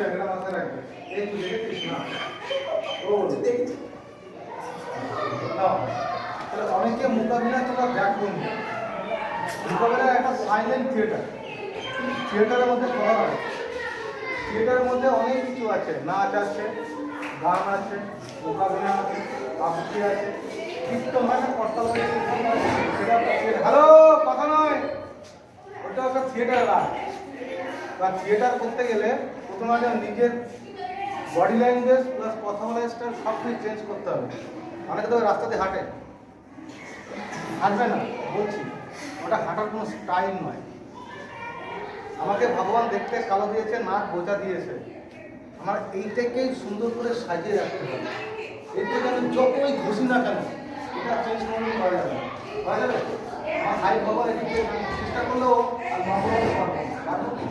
মাথায় রাখবে এই তুই দেখেছিস না ও তাহলে অনেকে মোকাবিলা তোমরা দেখো মোকাবিলা একটা সাইলেন্ট থিয়েটারের মধ্যে করা হয়। থিয়েটারের মধ্যে অনেক কিছু আছে, নাচ আছে, গান আছে, মোকাবিলা আছে, আবৃত্তি আছে, কীর্তন মানে কর্তা সেটা হ্যালো কথা নয়, ওটা একটা থিয়েটার রাগ। বা থিয়েটার করতে গেলে প্রথমে নিজের বডি ল্যাঙ্গুয়েজ প্লাস কথা বলার স্টাইল সব কিছু চেঞ্জ করতে হবে। অনেকে তো রাস্তাতে হাঁটে, হাঁটবে না বলছি, ওটা হাঁটার কোনো স্টাইল নয়। আমাকে ভগবান দেখতে কালো দিয়েছে, নাক বোঝা দিয়েছে, আমার এইটাকেই সুন্দর করে সাজিয়ে রাখতে হবে। এর থেকে আমি যতই ঘুষি না কেন এটা চেঞ্জ করতে করা যাবে না, করা যাবে। আমার ভাই ভগবান এদিকে চেষ্টা করলেও আর ভগবান পারবো না।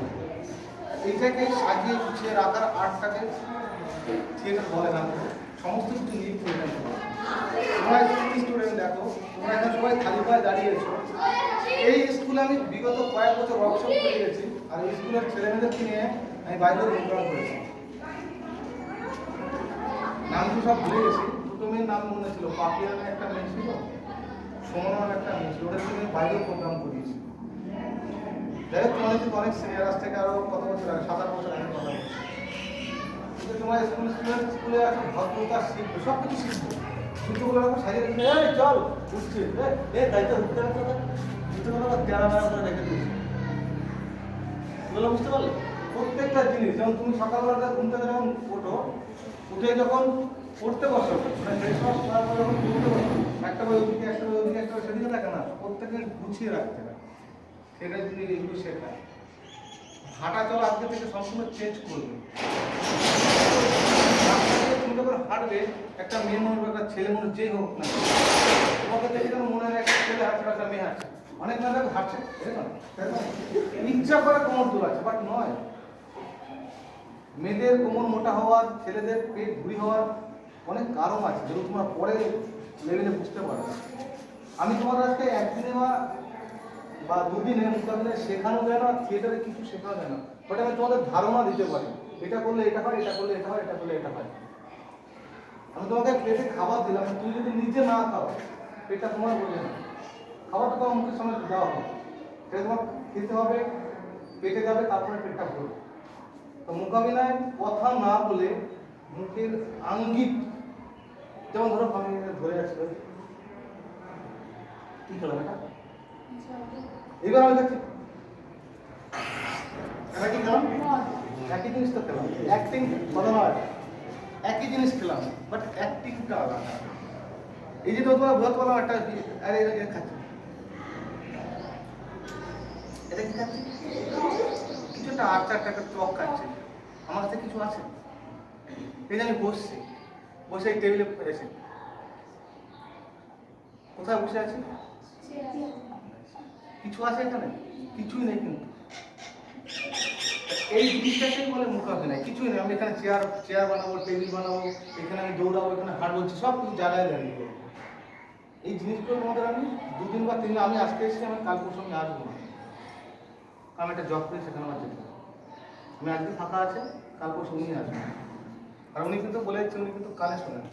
এইটাকে সাজিয়ে গুছিয়ে রাখার আর্টটাকে থিয়েটার বলে না, সমস্ত কিছু নিয়ে থিয়েটার। তোমরা স্টুডেন্ট দেখো, তোমরা এখন সবাই খালি পায়ে দাঁড়িয়েছো। এই স্কুলে আমি বিগত কয়েক বছর ওয়ার্কশপ করিয়েছি, আর এই স্কুলের ছেলেমেয়েদেরকে নিয়ে আমি বাইরেও প্রোগ্রাম করেছি। নাম তো সব ভুলে গেছি, দুটো মেয়ের নাম মনে ছিল, পাপিয়া নামে একটা মেয়ে ছিল, সোমন নামে একটা মেয়ে ছিল, ওদেরকে নিয়ে বাইরেও প্রোগ্রাম করিয়েছি। যাই হোক, তোমাদের কিন্তু অনেক সিনিয়র, আজ থেকে আরো কত বছর আগে, 7-8 বছর আগে কথা বলছি। কিন্তু তোমার স্কুলে আছে, ভদ্রতা শিখবে, সব কিছু শিখবে। জুতোগুলো সাজিয়ে রেখে এই চল উঠছে, দায়িত্ব উঠতে হবে, জুতোগুলো তেরা মেরা করে রেখে দিয়েছে। এগুলো বুঝতে পারলে প্রত্যেকটা জিনিস, যেমন তুমি সকালবেলা ঘুম থেকে যখন ওঠো, উঠে যখন পড়তে বসো, যখন পড়তে বসো, একটা বই ওদিকে, একটা বই ওদিকে, একটা বই সেদিকে থাকে না, প্রত্যেকে গুছিয়ে রাখতে হবে। সেটা যদি এগুলো শেখা, হাঁটা চলা আজকে থেকে সম্পূর্ণ চেঞ্জ করবে। তুমি যখন হাঁটবে, একটা মেয়ে মানুষ, একটা ছেলে মানুষ, যেই হোক না, তোমাকে দেখে যেন মনে হয় একটা ছেলে হাঁটছে, একটা মেয়ে হাঁটছে। অনেক মেয়ে হাঁটছে, ইচ্ছা করে কোমর দোলাচ্ছে, বাট নয়। মেয়েদের কোমর মোটা হওয়ার, ছেলেদের পেট ভুঁড়ি হওয়ার অনেক কারণ আছে, যেগুলো তোমরা পরে লেভেলে বুঝতে পারো। আমি তোমার আজকে একদিনে বা দুদিনে মোকাবিলা শেখানো যায় না, থিয়েটারে কিছু শেখানো যায় না, বাট আমি তোমাদের ধারণা দিতে পারি, এটা করলে এটা হয়, এটা করলে এটা হয়, এটা করলে এটা হয়। আমি তোমাকে পেটে খাবার দিলাম, তুমি যদি নিজে না খাও, পেটটা তোমার বোঝে না। খাবারটা তোমার মুখের সামনে দেওয়া হবে, সেটা তোমার খেতে হবে, পেটে যাবে, তারপরে পেটটা ভরবে। তো মোকাবিলায় কথা না বলে মুখের আঙ্গিক, যেমন ধরো আমি ধরে আসলে কি খেলাম এটা, এবার আমি দেখছি এটা কি খেলাম, একই জিনিস তো খেলাম, অ্যাক্টিং কথা নয়, একই জিনিস খেলাম, বাট অ্যাক্টিংটা আলাদা। এই যে তোমার বোধ করলাম একটা, আরে এটা খাচ্ছি, এটা কি খাচ্ছি, কিছু একটা আটটা একটা টক খাচ্ছে, আমার কাছে কিছু আছে। এই যে আমি বসছি, বসে এই টেবিলে এসে কোথায় বসে আছি, কিছু আছে এখানে, কিছুই নেই। কিন্তু এই জিনিসটাকেই বলে মোকাবিলায়, কিছুই নেই। আমি এখানে চেয়ার বানাবো, টেবিল বানাবো, এখানে আমি দৌড়াবো, এখানে হাঁট বলছি, সব কিছু জায়গায় দাঁড়িয়ে করবো। এই জিনিসগুলোর মধ্যে আমি 2 দিন বা 3 দিন, আমি আজকে এসেছি, আমি কাল পরশু আমি আসবো না, আমি একটা জব করি, সেখানে আমার যেতে হবে। আমি আজকে ফাঁকা আছে, কাল পরশু উনি আসবেন, আর উনি কিন্তু বলে দিচ্ছে, উনি কিন্তু কানে শোনেন।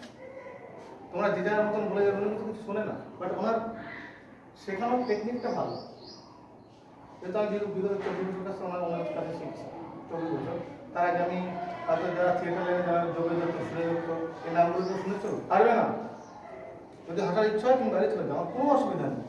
তোমরা যে যার মতন বলে যাবে, উনি কিন্তু কিছু শোনে না, বাট ওনার শেখানোর টেকনিকটা ভালো। যেহেতু আমি বিগত 24 বছর কাছে ওনার কাছে শিখছি, 24 বছর। তার আগে আমি হয়তো যারা থিয়েটারে, যারা যোগে যেত, শুনে যেত, এই নামগুলো তো শুনেছো, পারবে না। যদি হাঁটার ইচ্ছা হয় তুমি গাড়ি চলে যাও, আমার কোনো অসুবিধা নেই।